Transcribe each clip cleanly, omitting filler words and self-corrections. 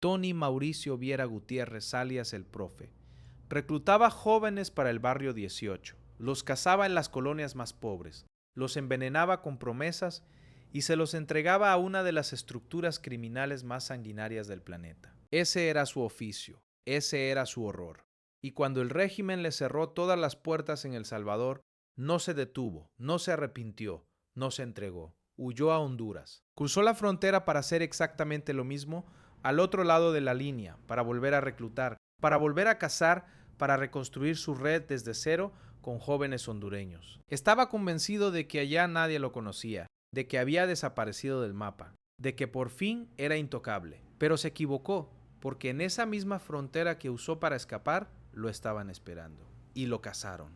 Tony Mauricio Viera Gutiérrez, alias el Profe. Reclutaba jóvenes para el barrio 18, los cazaba en las colonias más pobres, los envenenaba con promesas y se los entregaba a una de las estructuras criminales más sanguinarias del planeta. Ese era su oficio, ese era su horror. Y cuando el régimen le cerró todas las puertas en El Salvador, no se detuvo, no se arrepintió, no se entregó. Huyó a Honduras. Cruzó la frontera para hacer exactamente lo mismo al otro lado de la línea, para volver a reclutar, para volver a cazar, para reconstruir su red desde cero con jóvenes hondureños. Estaba convencido de que allá nadie lo conocía, de que había desaparecido del mapa, de que por fin era intocable. Pero se equivocó, porque en esa misma frontera que usó para escapar, lo estaban esperando. Y lo cazaron.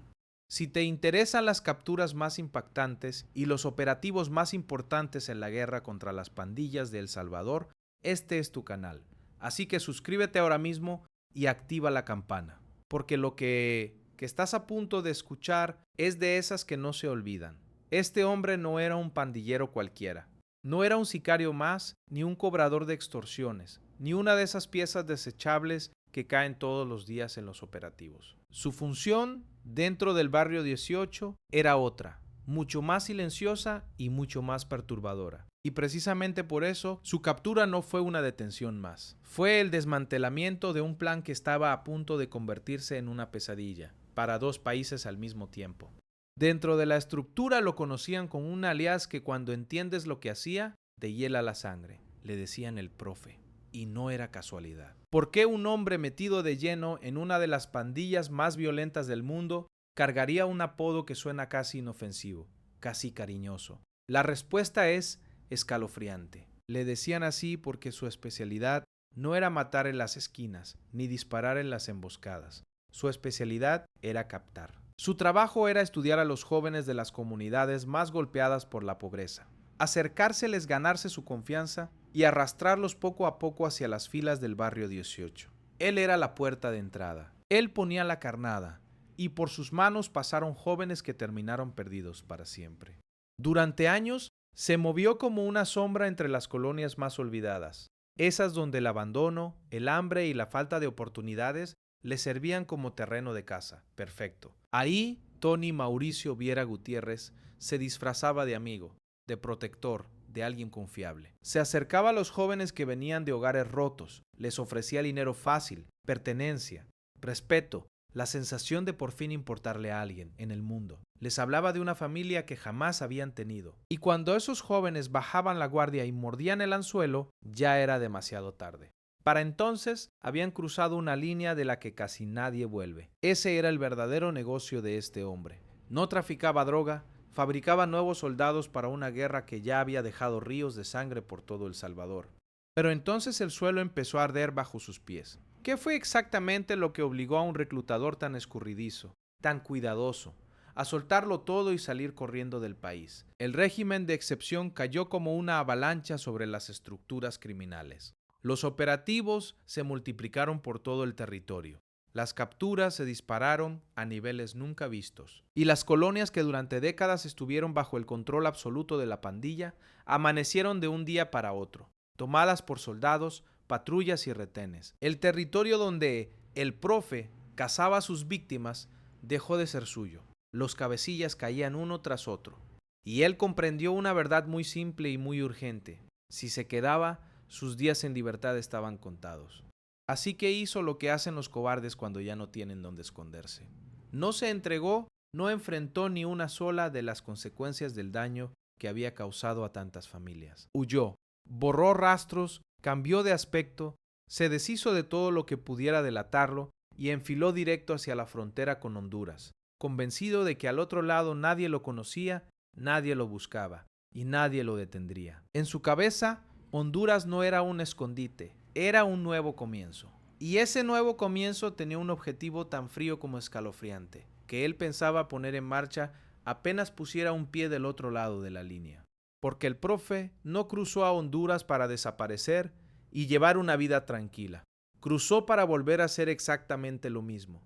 Si te interesan las capturas más impactantes y los operativos más importantes en la guerra contra las pandillas de El Salvador, este es tu canal. Así que suscríbete ahora mismo y activa la campana, porque lo que estás a punto de escuchar es de esas que no se olvidan. Este hombre no era un pandillero cualquiera. No era un sicario más, ni un cobrador de extorsiones, ni una de esas piezas desechables que caen todos los días en los operativos. Su función dentro del barrio 18 era otra, mucho más silenciosa y mucho más perturbadora. Y precisamente por eso, su captura no fue una detención más. Fue el desmantelamiento de un plan que estaba a punto de convertirse en una pesadilla para dos países al mismo tiempo. Dentro de la estructura lo conocían con un alias que cuando entiendes lo que hacía, te hiela la sangre. Le decían el Profe. Y no era casualidad. ¿Por qué un hombre metido de lleno en una de las pandillas más violentas del mundo cargaría un apodo que suena casi inofensivo, casi cariñoso? La respuesta es escalofriante. Le decían así porque su especialidad no era matar en las esquinas, ni disparar en las emboscadas. Su especialidad era captar. Su trabajo era estudiar a los jóvenes de las comunidades más golpeadas por la pobreza, acercárseles, ganarse su confianza y arrastrarlos poco a poco hacia las filas del barrio 18. Él era la puerta de entrada. Él ponía la carnada y por sus manos pasaron jóvenes que terminaron perdidos para siempre. Durante años se movió como una sombra entre las colonias más olvidadas, esas donde el abandono, el hambre y la falta de oportunidades le servían como terreno de caza. Perfecto. Ahí Tony Mauricio Viera Gutiérrez se disfrazaba de amigo, de protector, de alguien confiable. Se acercaba a los jóvenes que venían de hogares rotos, les ofrecía dinero fácil, pertenencia, respeto, la sensación de por fin importarle a alguien en el mundo. Les hablaba de una familia que jamás habían tenido. Y cuando esos jóvenes bajaban la guardia y mordían el anzuelo, ya era demasiado tarde. Para entonces habían cruzado una línea de la que casi nadie vuelve. Ese era el verdadero negocio de este hombre. No traficaba droga, fabricaba nuevos soldados para una guerra que ya había dejado ríos de sangre por todo El Salvador. Pero entonces el suelo empezó a arder bajo sus pies. ¿Qué fue exactamente lo que obligó a un reclutador tan escurridizo, tan cuidadoso, a soltarlo todo y salir corriendo del país? El régimen de excepción cayó como una avalancha sobre las estructuras criminales. Los operativos se multiplicaron por todo el territorio. Las capturas se dispararon a niveles nunca vistos. Y las colonias que durante décadas estuvieron bajo el control absoluto de la pandilla amanecieron de un día para otro, tomadas por soldados, patrullas y retenes. El territorio donde el Profe cazaba a sus víctimas dejó de ser suyo. Los cabecillas caían uno tras otro. Y él comprendió una verdad muy simple y muy urgente. Si se quedaba, sus días en libertad estaban contados. Así que hizo lo que hacen los cobardes cuando ya no tienen dónde esconderse. No se entregó, no enfrentó ni una sola de las consecuencias del daño que había causado a tantas familias. Huyó, borró rastros, cambió de aspecto, se deshizo de todo lo que pudiera delatarlo y enfiló directo hacia la frontera con Honduras, convencido de que al otro lado nadie lo conocía, nadie lo buscaba y nadie lo detendría. En su cabeza, Honduras no era un escondite, era un nuevo comienzo. Y ese nuevo comienzo tenía un objetivo tan frío como escalofriante, que él pensaba poner en marcha apenas pusiera un pie del otro lado de la línea. Porque el Profe no cruzó a Honduras para desaparecer y llevar una vida tranquila. Cruzó para volver a hacer exactamente lo mismo,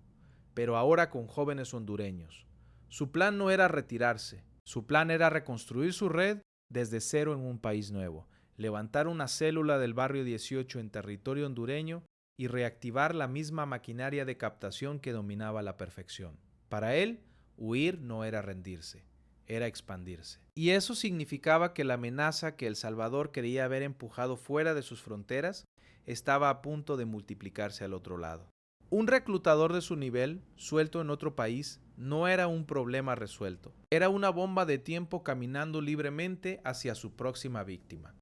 pero ahora con jóvenes hondureños. Su plan no era retirarse, su plan era reconstruir su red desde cero en un país nuevo. levantar una célula del barrio 18 en territorio hondureño y reactivar la misma maquinaria de captación que dominaba a la perfección. Para él, huir no era rendirse, era expandirse. Y eso significaba que la amenaza que El Salvador quería haber empujado fuera de sus fronteras estaba a punto de multiplicarse al otro lado. Un reclutador de su nivel, suelto en otro país, no era un problema resuelto. Era una bomba de tiempo caminando libremente hacia su próxima víctima.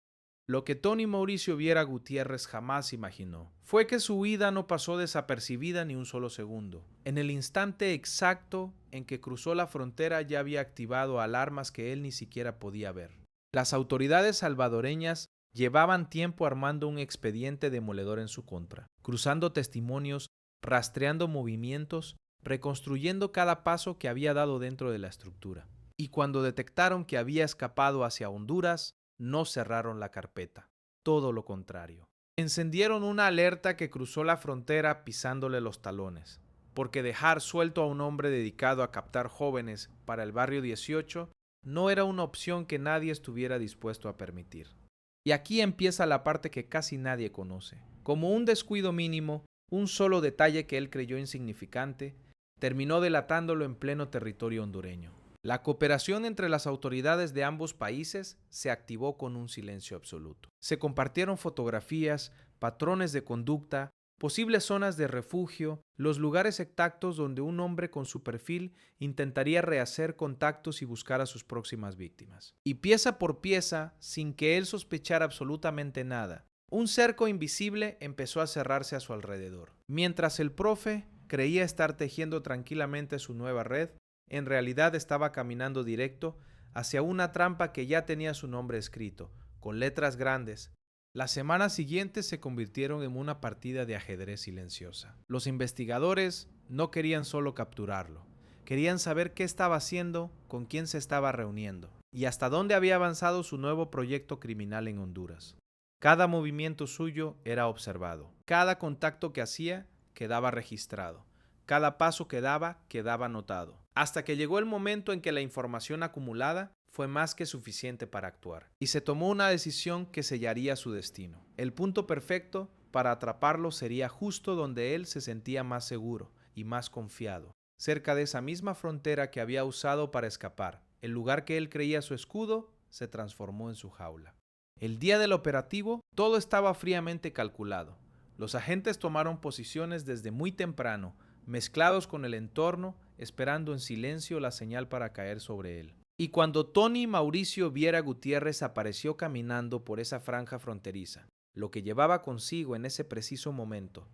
Lo que Tony Mauricio Viera Gutiérrez jamás imaginó fue que su huida no pasó desapercibida ni un solo segundo. En el instante exacto en que cruzó la frontera ya había activado alarmas que él ni siquiera podía ver. Las autoridades salvadoreñas llevaban tiempo armando un expediente demoledor en su contra, cruzando testimonios, rastreando movimientos, reconstruyendo cada paso que había dado dentro de la estructura. Y cuando detectaron que había escapado hacia Honduras, no cerraron la carpeta, todo lo contrario. Encendieron una alerta que cruzó la frontera pisándole los talones, porque dejar suelto a un hombre dedicado a captar jóvenes para el barrio 18 no era una opción que nadie estuviera dispuesto a permitir. Y aquí empieza la parte que casi nadie conoce. Como un descuido mínimo, un solo detalle que él creyó insignificante, terminó delatándolo en pleno territorio hondureño. La cooperación entre las autoridades de ambos países se activó con un silencio absoluto. Se compartieron fotografías, patrones de conducta, posibles zonas de refugio, los lugares exactos donde un hombre con su perfil intentaría rehacer contactos y buscar a sus próximas víctimas. Y pieza por pieza, sin que él sospechara absolutamente nada, un cerco invisible empezó a cerrarse a su alrededor. Mientras el profe creía estar tejiendo tranquilamente su nueva red, en realidad estaba caminando directo hacia una trampa que ya tenía su nombre escrito, con letras grandes. Las semanas siguientes se convirtieron en una partida de ajedrez silenciosa. Los investigadores no querían solo capturarlo, querían saber qué estaba haciendo, con quién se estaba reuniendo y hasta dónde había avanzado su nuevo proyecto criminal en Honduras. Cada movimiento suyo era observado, cada contacto que hacía quedaba registrado. Cada paso que daba quedaba anotado, hasta que llegó el momento en que la información acumulada fue más que suficiente para actuar, y se tomó una decisión que sellaría su destino. El punto perfecto para atraparlo sería justo donde él se sentía más seguro y más confiado, cerca de esa misma frontera que había usado para escapar. El lugar que él creía su escudo se transformó en su jaula. El día del operativo, todo estaba fríamente calculado. Los agentes tomaron posiciones desde muy temprano, mezclados con el entorno, esperando en silencio la señal para caer sobre él. Y cuando Tony Mauricio Viera Gutiérrez apareció caminando por esa franja fronteriza, lo que llevaba consigo en ese preciso momento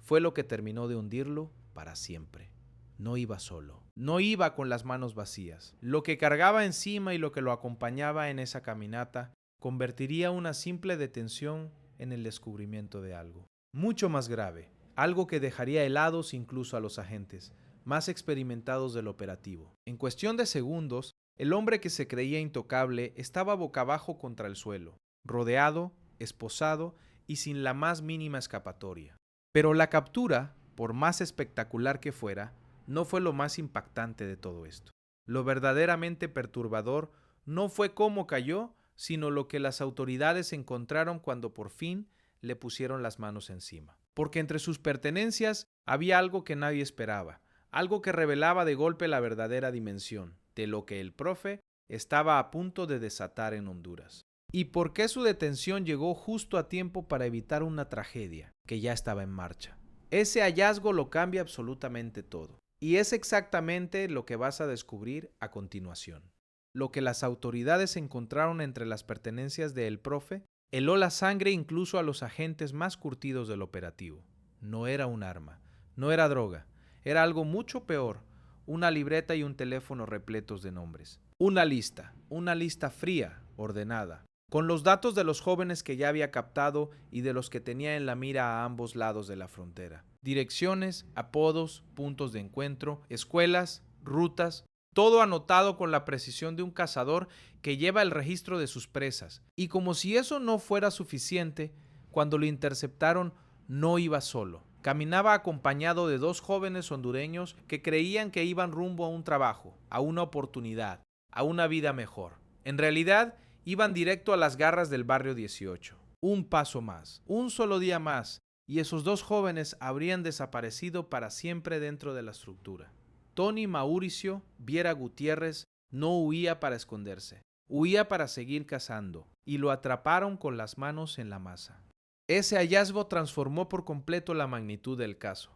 fue lo que terminó de hundirlo para siempre. No iba solo, no iba con las manos vacías. Lo que cargaba encima y lo que lo acompañaba en esa caminata convertiría una simple detención en el descubrimiento de algo mucho más grave. Algo que dejaría helados incluso a los agentes más experimentados del operativo. En cuestión de segundos, el hombre que se creía intocable estaba boca abajo contra el suelo, rodeado, esposado y sin la más mínima escapatoria. Pero la captura, por más espectacular que fuera, no fue lo más impactante de todo esto. Lo verdaderamente perturbador no fue cómo cayó, sino lo que las autoridades encontraron cuando por fin le pusieron las manos encima. Porque entre sus pertenencias había algo que nadie esperaba, algo que revelaba de golpe la verdadera dimensión de lo que el profe estaba a punto de desatar en Honduras. Y por qué su detención llegó justo a tiempo para evitar una tragedia que ya estaba en marcha. Ese hallazgo lo cambia absolutamente todo. Y es exactamente lo que vas a descubrir a continuación. Lo que las autoridades encontraron entre las pertenencias del profe heló la sangre incluso a los agentes más curtidos del operativo. No era un arma, no era droga, era algo mucho peor, una libreta y un teléfono repletos de nombres. Una lista fría, ordenada, con los datos de los jóvenes que ya había captado y de los que tenía en la mira a ambos lados de la frontera. Direcciones, apodos, puntos de encuentro, escuelas, rutas, todo anotado con la precisión de un cazador que lleva el registro de sus presas. Y como si eso no fuera suficiente, cuando lo interceptaron no iba solo. Caminaba acompañado de dos jóvenes hondureños que creían que iban rumbo a un trabajo, a una oportunidad, a una vida mejor. En realidad, Iban directo a las garras del barrio 18. Un paso más, un solo día más, y esos dos jóvenes habrían desaparecido para siempre dentro de la estructura. Tony Mauricio Viera Gutiérrez no huía para esconderse, huía para seguir cazando, y lo atraparon con las manos en la masa. Ese hallazgo transformó por completo la magnitud del caso.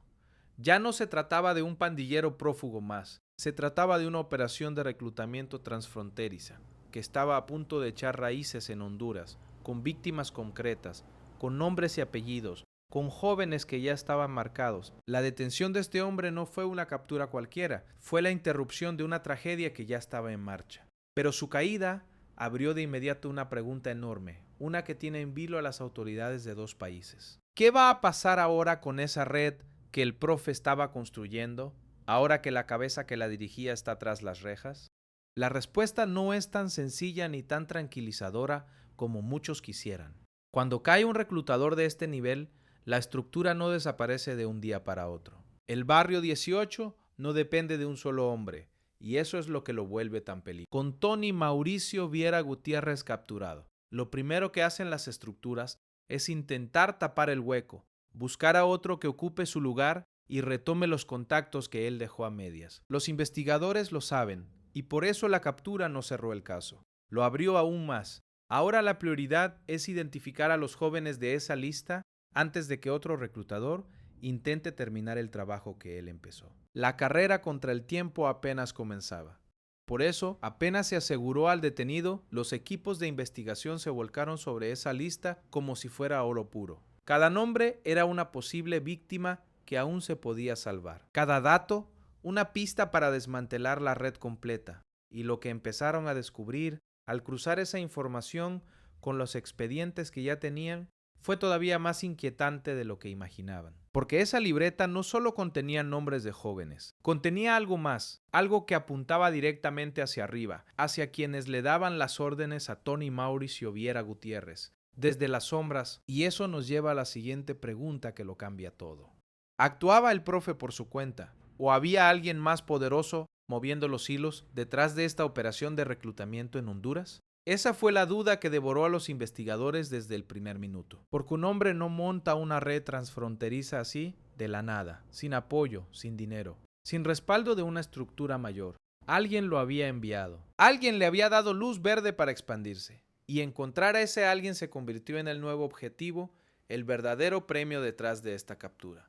Ya no se trataba de un pandillero prófugo más, se trataba de una operación de reclutamiento transfronteriza, que estaba a punto de echar raíces en Honduras, con víctimas concretas, con nombres y apellidos, con jóvenes que ya estaban marcados. La detención de este hombre no fue una captura cualquiera, fue la interrupción de una tragedia que ya estaba en marcha. Pero su caída abrió de inmediato una pregunta enorme, una que tiene en vilo a las autoridades de dos países. ¿Qué va a pasar ahora con esa red que el profe estaba construyendo, ahora que la cabeza que la dirigía está tras las rejas? La respuesta no es tan sencilla ni tan tranquilizadora como muchos quisieran. Cuando cae un reclutador de este nivel, la estructura no desaparece de un día para otro. El barrio 18 no depende de un solo hombre, y eso es lo que lo vuelve tan peligroso. Con Tony Mauricio Viera Gutiérrez capturado, lo primero que hacen las estructuras es intentar tapar el hueco, buscar a otro que ocupe su lugar y retome los contactos que él dejó a medias. Los investigadores lo saben, y por eso la captura no cerró el caso. Lo abrió aún más. Ahora la prioridad es identificar a los jóvenes de esa lista antes de que otro reclutador intente terminar el trabajo que él empezó. La carrera contra el tiempo apenas comenzaba. Por eso, apenas se aseguró al detenido, los equipos de investigación se volcaron sobre esa lista como si fuera oro puro. Cada nombre era una posible víctima que aún se podía salvar. Cada dato, una pista para desmantelar la red completa. Y lo que empezaron a descubrir, al cruzar esa información con los expedientes que ya tenían, fue todavía más inquietante de lo que imaginaban. Porque esa libreta no solo contenía nombres de jóvenes, contenía algo más, algo que apuntaba directamente hacia arriba, hacia quienes le daban las órdenes a Tony Mauricio Viera Gutiérrez, desde las sombras, y eso nos lleva a la siguiente pregunta que lo cambia todo. ¿Actuaba el profe por su cuenta? ¿O había alguien más poderoso moviendo los hilos detrás de esta operación de reclutamiento en Honduras? Esa fue la duda que devoró a los investigadores desde el primer minuto. Porque un hombre no monta una red transfronteriza así, de la nada, sin apoyo, sin dinero, sin respaldo de una estructura mayor. Alguien lo había enviado. Alguien le había dado luz verde para expandirse. Y encontrar a ese alguien se convirtió en el nuevo objetivo, el verdadero premio detrás de esta captura.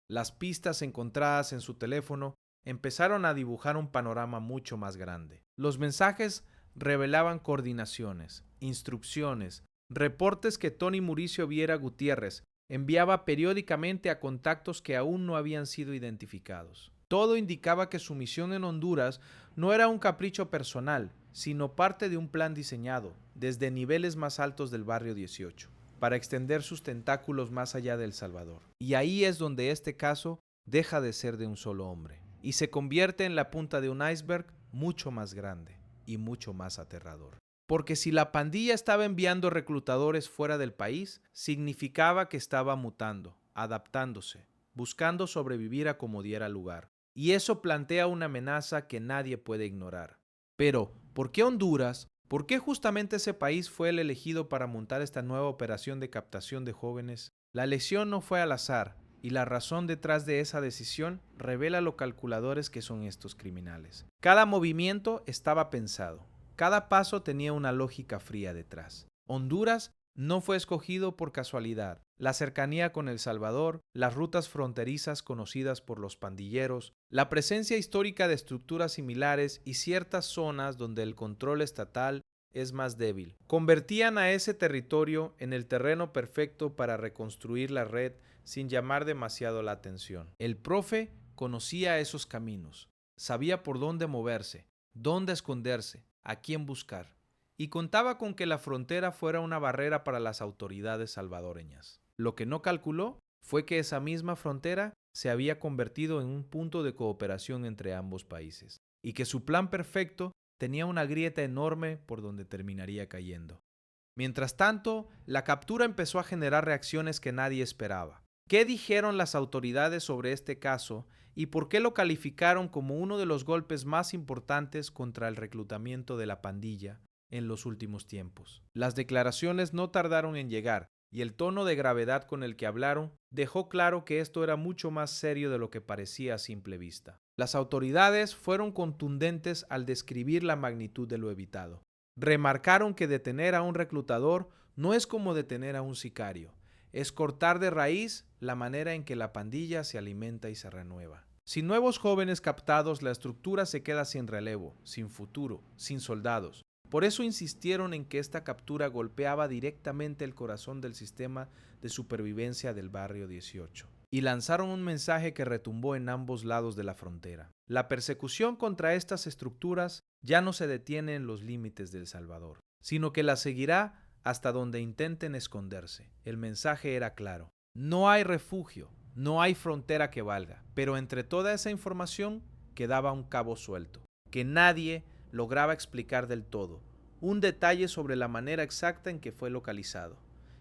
Las pistas encontradas en su teléfono empezaron a dibujar un panorama mucho más grande. Los mensajes revelaban coordinaciones, instrucciones, reportes que Tony Mauricio Viera Gutiérrez enviaba periódicamente a contactos que aún no habían sido identificados. Todo indicaba que su misión en Honduras no era un capricho personal, sino parte de un plan diseñado desde niveles más altos del barrio 18, para extender sus tentáculos más allá de El Salvador. Y ahí es donde este caso deja de ser de un solo hombre y se convierte en la punta de un iceberg mucho más grande y mucho más aterrador. Porque si la pandilla estaba enviando reclutadores fuera del país, significaba que estaba mutando, adaptándose, buscando sobrevivir a como diera lugar. Y eso plantea una amenaza que nadie puede ignorar. Pero, ¿por qué Honduras? ¿Por qué justamente ese país fue el elegido para montar esta nueva operación de captación de jóvenes? La elección no fue al azar, y la razón detrás de esa decisión revela lo calculadores que son estos criminales. Cada movimiento estaba pensado, cada paso tenía una lógica fría detrás. Honduras no fue escogido por casualidad. La cercanía con El Salvador, las rutas fronterizas conocidas por los pandilleros, la presencia histórica de estructuras similares y ciertas zonas donde el control estatal es más débil, convertían a ese territorio en el terreno perfecto para reconstruir la red sin llamar demasiado la atención. El profe conocía esos caminos, sabía por dónde moverse, dónde esconderse, a quién buscar, y contaba con que la frontera fuera una barrera para las autoridades salvadoreñas. Lo que no calculó fue que esa misma frontera se había convertido en un punto de cooperación entre ambos países, y que su plan perfecto tenía una grieta enorme por donde terminaría cayendo. Mientras tanto, la captura empezó a generar reacciones que nadie esperaba. ¿Qué dijeron las autoridades sobre este caso y por qué lo calificaron como uno de los golpes más importantes contra el reclutamiento de la pandilla en los últimos tiempos. Las declaraciones no tardaron en llegar, y el tono de gravedad con el que hablaron dejó claro que esto era mucho más serio de lo que parecía a simple vista. Las autoridades fueron contundentes al describir la magnitud de lo evitado. Remarcaron que detener a un reclutador no es como detener a un sicario, es cortar de raíz la manera en que la pandilla se alimenta y se renueva. Sin nuevos jóvenes captados, la estructura se queda sin relevo, sin futuro, sin soldados. Por eso insistieron en que esta captura golpeaba directamente el corazón del sistema de supervivencia del barrio 18. Y lanzaron un mensaje que retumbó en ambos lados de la frontera. La persecución contra estas estructuras ya no se detiene en los límites de El Salvador, sino que la seguirá hasta donde intenten esconderse. El mensaje era claro: no hay refugio, no hay frontera que valga. Pero entre toda esa información quedaba un cabo suelto, que nadie lograba explicar del todo, un detalle sobre la manera exacta en que fue localizado,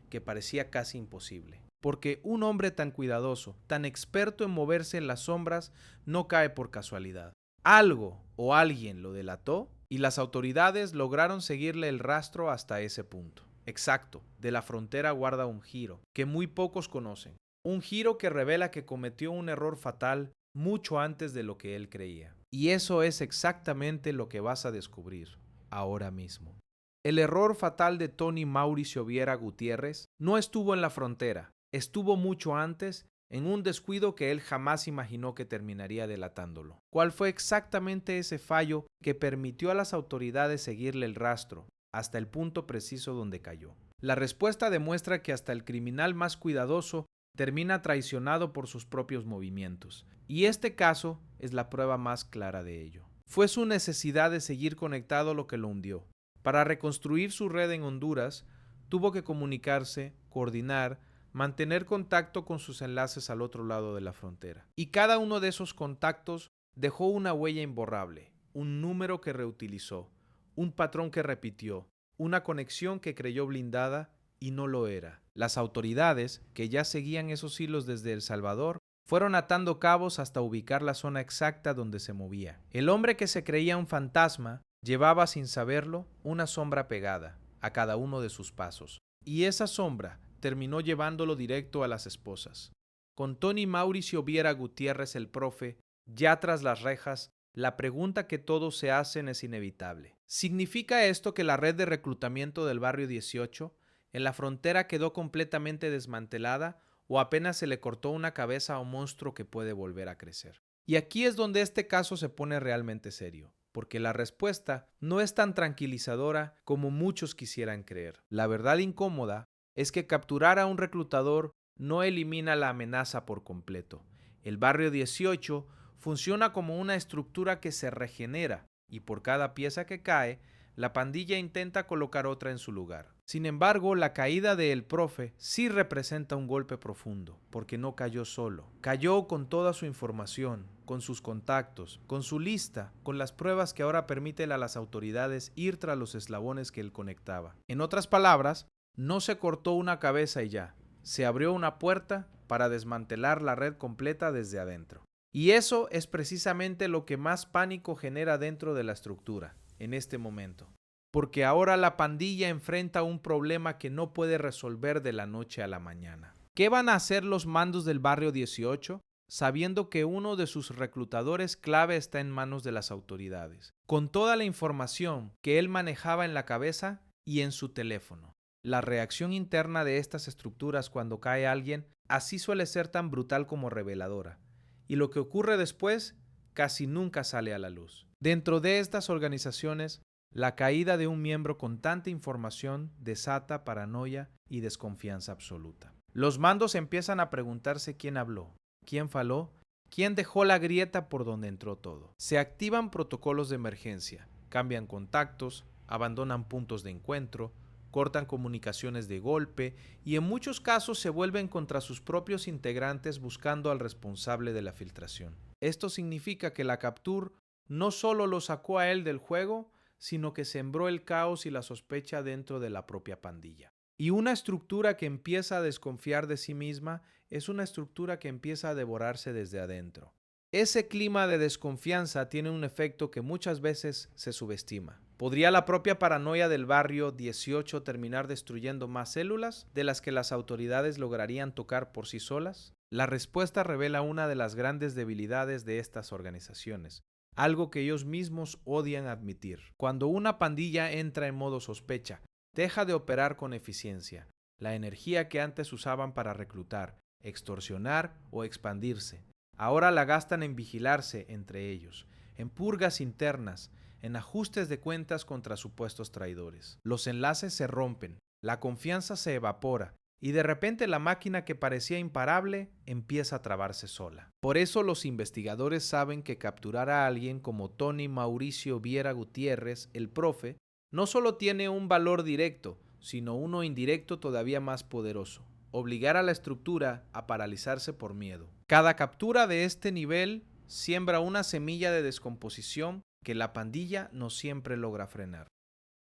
que parecía casi imposible. Porque un hombre tan cuidadoso, tan experto en moverse en las sombras, no cae por casualidad. Algo o alguien lo delató y las autoridades lograron seguirle el rastro hasta ese punto. Exacto, de la frontera guarda un giro, que muy pocos conocen. Un giro que revela que cometió un error fatal mucho antes de lo que él creía. Y eso es exactamente lo que vas a descubrir ahora mismo. El error fatal de Tony Mauricio Viera Gutiérrez no estuvo en la frontera, estuvo mucho antes, en un descuido que él jamás imaginó que terminaría delatándolo. ¿Cuál fue exactamente ese fallo que permitió a las autoridades seguirle el rastro hasta el punto preciso donde cayó? La respuesta demuestra que hasta el criminal más cuidadoso termina traicionado por sus propios movimientos, y este caso es la prueba más clara de ello. Fue su necesidad de seguir conectado lo que lo hundió. Para reconstruir su red en Honduras, tuvo que comunicarse, coordinar, mantener contacto con sus enlaces al otro lado de la frontera. Y cada uno de esos contactos dejó una huella imborrable, un número que reutilizó, un patrón que repitió, una conexión que creyó blindada y no lo era. Las autoridades, que ya seguían esos hilos desde El Salvador, fueron atando cabos hasta ubicar la zona exacta donde se movía. El hombre que se creía un fantasma llevaba, sin saberlo, una sombra pegada a cada uno de sus pasos. Y esa sombra terminó llevándolo directo a las esposas. Con Tony Mauricio Viera Gutiérrez, el profe, ya tras las rejas, la pregunta que todos se hacen es inevitable. ¿Significa esto que la red de reclutamiento del barrio 18 en la frontera quedó completamente desmantelada o apenas se le cortó una cabeza a un monstruo que puede volver a crecer? Y aquí es donde este caso se pone realmente serio, porque la respuesta no es tan tranquilizadora como muchos quisieran creer. La verdad incómoda es que capturar a un reclutador no elimina la amenaza por completo. El barrio 18 funciona como una estructura que se regenera y por cada pieza que cae, la pandilla intenta colocar otra en su lugar. Sin embargo, la caída de El Profe sí representa un golpe profundo, porque no cayó solo. Cayó con toda su información, con sus contactos, con su lista, con las pruebas que ahora permiten a las autoridades ir tras los eslabones que él conectaba. En otras palabras, no se cortó una cabeza y ya, se abrió una puerta para desmantelar la red completa desde adentro. Y eso es precisamente lo que más pánico genera dentro de la estructura en este momento, porque ahora la pandilla enfrenta un problema que no puede resolver de la noche a la mañana. ¿Qué van a hacer los mandos del barrio 18 sabiendo que uno de sus reclutadores clave está en manos de las autoridades, con toda la información que él manejaba en la cabeza y en su teléfono? La reacción interna de estas estructuras cuando cae alguien así suele ser tan brutal como reveladora, y lo que ocurre después casi nunca sale a la luz. Dentro de estas organizaciones, la caída de un miembro con tanta información desata paranoia y desconfianza absoluta. Los mandos empiezan a preguntarse quién habló, quién faló, quién dejó la grieta por donde entró todo. Se activan protocolos de emergencia, cambian contactos, abandonan puntos de encuentro, cortan comunicaciones de golpe y en muchos casos se vuelven contra sus propios integrantes buscando al responsable de la filtración. Esto significa que la captura no solo lo sacó a él del juego, sino que sembró el caos y la sospecha dentro de la propia pandilla. Y una estructura que empieza a desconfiar de sí misma es una estructura que empieza a devorarse desde adentro. Ese clima de desconfianza tiene un efecto que muchas veces se subestima. ¿Podría la propia paranoia del barrio 18 terminar destruyendo más células de las que las autoridades lograrían tocar por sí solas? La respuesta revela una de las grandes debilidades de estas organizaciones, algo que ellos mismos odian admitir. Cuando una pandilla entra en modo sospecha, deja de operar con eficiencia. La energía que antes usaban para reclutar, extorsionar o expandirse, ahora la gastan en vigilarse entre ellos, en purgas internas, en ajustes de cuentas contra supuestos traidores. Los enlaces se rompen, la confianza se evapora y de repente la máquina que parecía imparable empieza a trabarse sola. Por eso los investigadores saben que capturar a alguien como Tony Mauricio Viera Gutiérrez, el profe, no solo tiene un valor directo, sino uno indirecto todavía más poderoso: obligar a la estructura a paralizarse por miedo. Cada captura de este nivel siembra una semilla de descomposición que la pandilla no siempre logra frenar.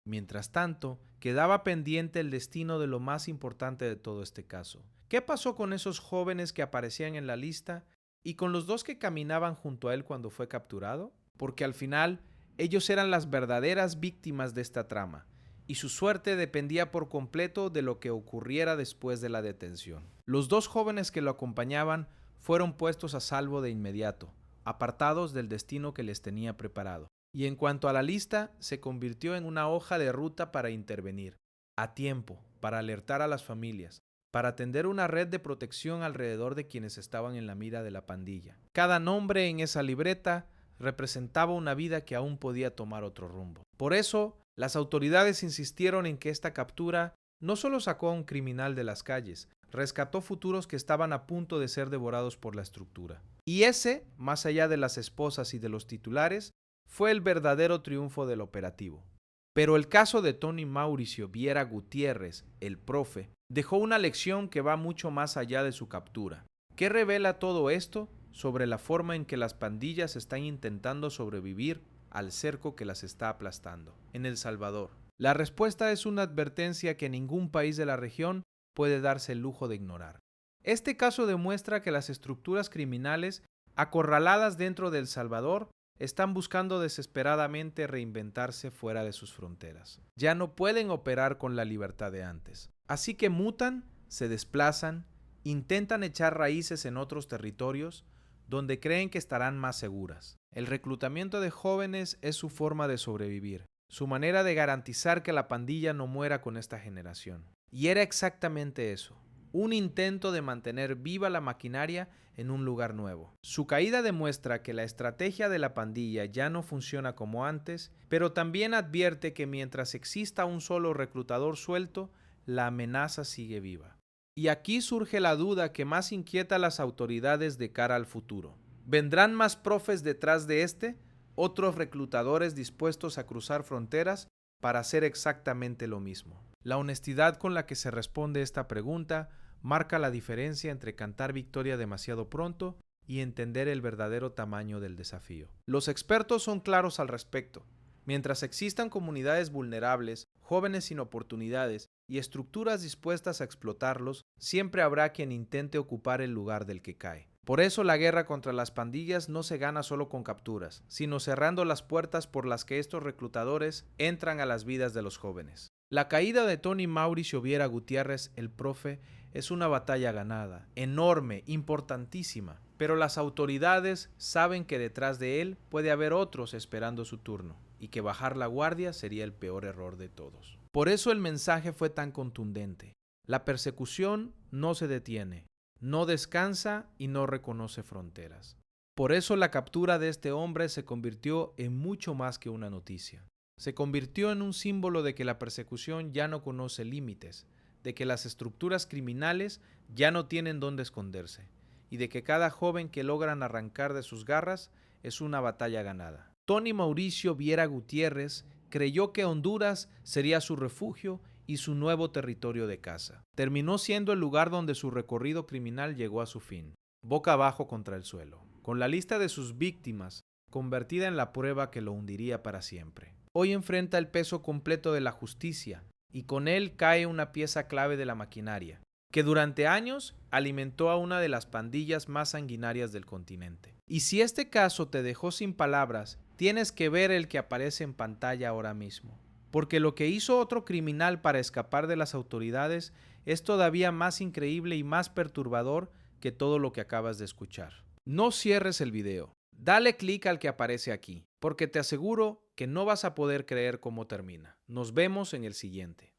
Mientras tanto, quedaba pendiente el destino de lo más importante de todo este caso. ¿Qué pasó con esos jóvenes que aparecían en la lista y con los dos que caminaban junto a él cuando fue capturado? Porque al final, ellos eran las verdaderas víctimas de esta trama, y su suerte dependía por completo de lo que ocurriera después de la detención. Los dos jóvenes que lo acompañaban fueron puestos a salvo de inmediato, apartados del destino que les tenía preparado. Y en cuanto a la lista, se convirtió en una hoja de ruta para intervenir, a tiempo, para alertar a las familias, para tender una red de protección alrededor de quienes estaban en la mira de la pandilla. Cada nombre en esa libreta representaba una vida que aún podía tomar otro rumbo. Por eso, las autoridades insistieron en que esta captura no solo sacó a un criminal de las calles, rescató futuros que estaban a punto de ser devorados por la estructura. Y ese, más allá de las esposas y de los titulares, fue el verdadero triunfo del operativo. Pero el caso de Tony Mauricio Viera Gutiérrez, el profe, dejó una lección que va mucho más allá de su captura. ¿Qué revela todo esto sobre la forma en que las pandillas están intentando sobrevivir al cerco que las está aplastando en El Salvador? La respuesta es una advertencia que ningún país de la región puede darse el lujo de ignorar. Este caso demuestra que las estructuras criminales acorraladas dentro de El Salvador están buscando desesperadamente reinventarse fuera de sus fronteras. Ya no pueden operar con la libertad de antes. Así que mutan, se desplazan, intentan echar raíces en otros territorios donde creen que estarán más seguras. El reclutamiento de jóvenes es su forma de sobrevivir, su manera de garantizar que la pandilla no muera con esta generación. Y era exactamente eso: un intento de mantener viva la maquinaria en un lugar nuevo. Su caída demuestra que la estrategia de la pandilla ya no funciona como antes, pero también advierte que mientras exista un solo reclutador suelto, la amenaza sigue viva. Y aquí surge la duda que más inquieta a las autoridades de cara al futuro. ¿Vendrán más profes detrás de este? ¿Otros reclutadores dispuestos a cruzar fronteras para hacer exactamente lo mismo? La honestidad con la que se responde esta pregunta marca la diferencia entre cantar victoria demasiado pronto y entender el verdadero tamaño del desafío. Los expertos son claros al respecto. Mientras existan comunidades vulnerables, jóvenes sin oportunidades y estructuras dispuestas a explotarlos, siempre habrá quien intente ocupar el lugar del que cae. Por eso la guerra contra las pandillas no se gana solo con capturas, sino cerrando las puertas por las que estos reclutadores entran a las vidas de los jóvenes. La caída de Tony Mauricio Viera Gutiérrez, el profe, es una batalla ganada, enorme, importantísima, pero las autoridades saben que detrás de él puede haber otros esperando su turno, y que bajar la guardia sería el peor error de todos. Por eso el mensaje fue tan contundente. La persecución no se detiene, no descansa y no reconoce fronteras. Por eso la captura de este hombre se convirtió en mucho más que una noticia. Se convirtió en un símbolo de que la persecución ya no conoce límites, de que las estructuras criminales ya no tienen dónde esconderse, y de que cada joven que logran arrancar de sus garras es una batalla ganada. Tony Mauricio Viera Gutiérrez creyó que Honduras sería su refugio y su nuevo territorio de caza. Terminó siendo el lugar donde su recorrido criminal llegó a su fin, boca abajo contra el suelo, con la lista de sus víctimas convertida en la prueba que lo hundiría para siempre. Hoy enfrenta el peso completo de la justicia, y con él cae una pieza clave de la maquinaria, que durante años alimentó a una de las pandillas más sanguinarias del continente. Y si este caso te dejó sin palabras, tienes que ver el que aparece en pantalla ahora mismo. Porque lo que hizo otro criminal para escapar de las autoridades es todavía más increíble y más perturbador que todo lo que acabas de escuchar. No cierres el video. Dale clic al que aparece aquí, porque te aseguro que no vas a poder creer cómo termina. Nos vemos en el siguiente.